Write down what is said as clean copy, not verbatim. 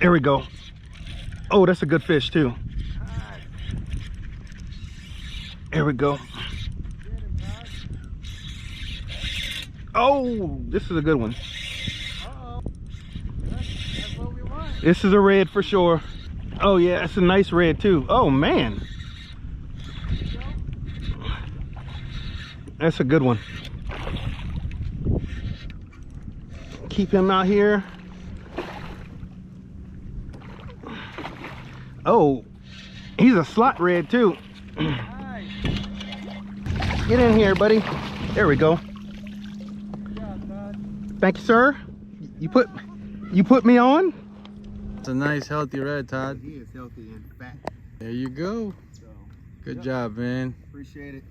There we go. Oh, that's a good fish too. There we go. Oh, this is a good one. That's what we want. This is a red for sure. Oh yeah, it's a nice red too. Oh man. That's a good one. Keep him out here. Oh, he's a slot red too. Nice. Get in here, buddy. There we go. Good job, Todd. Thank you, sir. You put me on. It's a nice healthy red, Todd. He is healthy and fat. There you go. So, Good job, man. appreciate it.